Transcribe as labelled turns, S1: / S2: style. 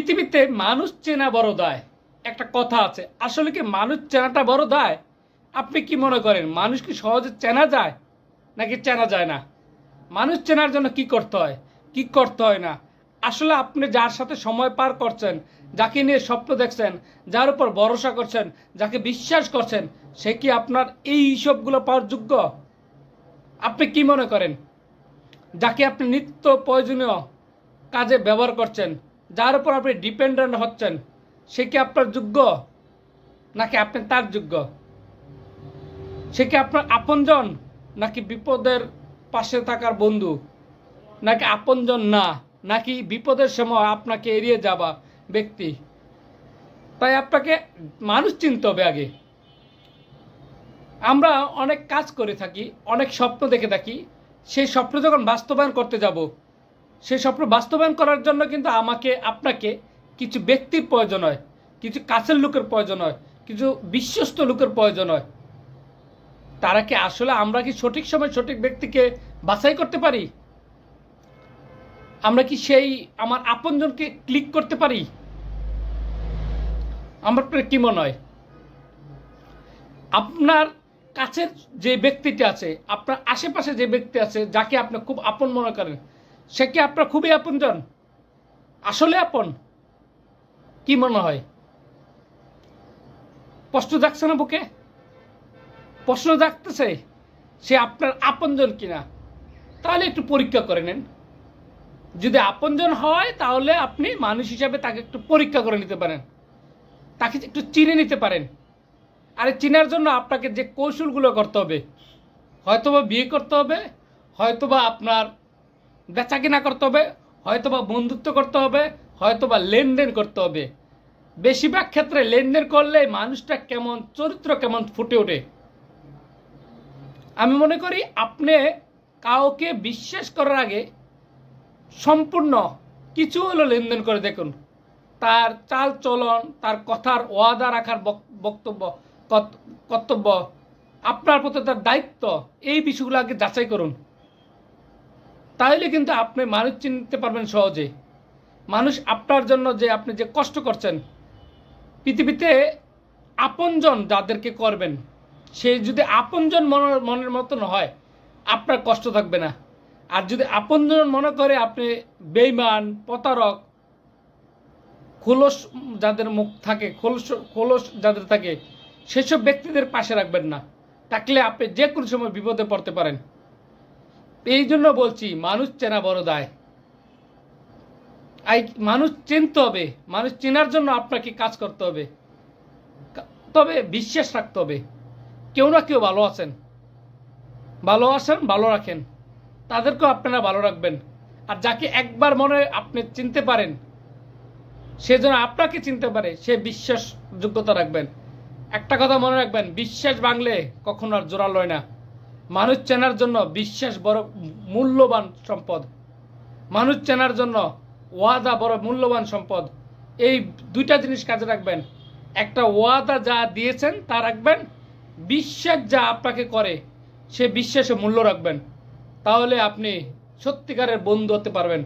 S1: পৃথিবীতে মানুষ চেনা বড় দায় একটা কথা আছে। আসলে কি মানুষ চেনাটা বড় দায়? আপনি কি মনে করেন মানুষ কি সহজে চেনা যায় নাকি চেনা যায় না? মানুষ চেনার জন্য কি করতে হয়, কি করতে হয় না? আসলে আপনি যার সাথে সময় পার করছেন, যাকে নিয়ে স্বপ্ন দেখছেন, যার উপর ভরসা করছেন, যাকে বিশ্বাস করছেন, সে কি আপনার এই সবগুলো পাওয়ার যোগ্য? আপনি কি মনে করেন যাকে আপনি নিত্য প্রয়োজনীয় কাজে ব্যবহার করছেন, যার উপর আপনি ডিপেন্ডেন্ট হচ্ছেন, সে কি আপনার যোগ্য নাকি আপনি তার যোগ্য? সে কি আপনার আপনজন নাকি বিপদের পাশে থাকার বন্ধু, নাকি আপনজন না, নাকি বিপদের সময় আপনাকে এড়িয়ে যাওয়া ব্যক্তি? তাই আপনাকে মানুষ চিনতে হবে আগে। আমরা অনেক কাজ করে থাকি, অনেক স্বপ্ন দেখে থাকি, সেই স্বপ্ন যখন বাস্তবায়ন করতে যাব, সেই স্বপ্ন বাস্তবায়ন করার জন্য কিন্তু আমাকে আপনাকে কিছু ব্যক্তির প্রয়োজন হয়, কিছু কাছের লোকের প্রয়োজন হয়, কিছু বিশ্বস্ত লোকের প্রয়োজন হয়। তারা কি আসলে আমরা কি সঠিক সময় সঠিক ব্যক্তিকে বাছাই করতে পারি? আমরা কি সেই আমার আপনজনকে ক্লিক করতে পারি? আমার কি মনে হয় আপনার কাছের যে ব্যক্তিটি আছে, আপনার আশেপাশে যে ব্যক্তি আছে, যাকে আপনি খুব আপন মনে করেন, সে কি আপনার খুবই আপনজন? আসলে আপন? কি মনে হয়? প্রশ্ন জাগছে না বুকে? প্রশ্ন জাগতেছে সে আপনার আপনজন কিনা? তাহলে একটু পরীক্ষা করে নেন। যদি আপনজন হয় তাহলে আপনি মানুষ হিসাবে তাকে একটু পরীক্ষা করে নিতে পারেন, তাকে একটু চিনে নিতে পারেন। আর চিনার জন্য আপনাকে যে কৌশলগুলো করতে হবে, হয়তোবা বিয়ে করতে হবে, হয়তোবা আপনার বেচা কিনা করতে হবে, হয়তোবা বন্ধুত্ব করতে হবে, হয়তোবা লেনদেন করতে হবে। বেশিরভাগ ক্ষেত্রে লেনদেন করলে মানুষটা কেমন, চরিত্র কেমন ফুটে ওঠে। আমি মনে করি আপনি কাউকে বিশ্বাস করার আগে সম্পূর্ণ কিছু হলো লেনদেন করে দেখুন। তার চাল চলন, তার কথার ওয়াদা রাখার বক্তব্য, কর্তব্য, আপনার প্রতি তার দায়িত্ব, এই বিষয়গুলো আগে যাচাই করুন। তাহলে কিন্তু আপনি মানুষ চিনতে পারবেন সহজে। মানুষ আপনার জন্য যে আপনি যে কষ্ট করছেন, পৃথিবীতে আপনজন যাদেরকে করবেন, সে যদি আপনজন মনের মতন হয়, আপনার কষ্ট থাকবে না। আর যদি আপনজন মনে করে আপনি বেঈমান, প্রতারক, খোলস যাদের মুখ থাকে, খোলস যাদের থাকে, সেসব ব্যক্তিদের পাশে রাখবেন না। থাকলে আপনি যে কোনো সময় বিপদে পড়তে পারেন। এই জন্য বলছি মানুষ চেনা বড় দায়। মানুষ চিনতে হবে। মানুষ চেনার জন্য আপনাকে কাজ করতে হবে, তবে বিশ্বাস রাখতে হবে। কেউ না কেউ ভালো আছেন, ভালো রাখেন, তাদেরকেও আপনারা ভালো রাখবেন। আর যাকে একবার মনে আপনি চিনতে পারেন, সে যেন আপনাকে চিনতে পারে, সে বিশ্বাসযোগ্যতা রাখবেন। একটা কথা মনে রাখবেন, বিশ্বাস ভাঙলে কখনো আর জোড়া লয় না। মানুষ চেনার জন্য বিশ্বাস বড় মূল্যবান সম্পদ, মানুষ চেনার জন্য ওয়াদা বড় মূল্যবান সম্পদ। এই দুইটা জিনিস কাজে রাখবেন। একটা ওয়াদা যা দিয়েছেন তা রাখবেন, বিশ্বাস যা আপনাকে করে সে বিশ্বাসে মূল্য রাখবেন। তাহলে আপনি সত্যিকারের বন্ধু হতে পারবেন।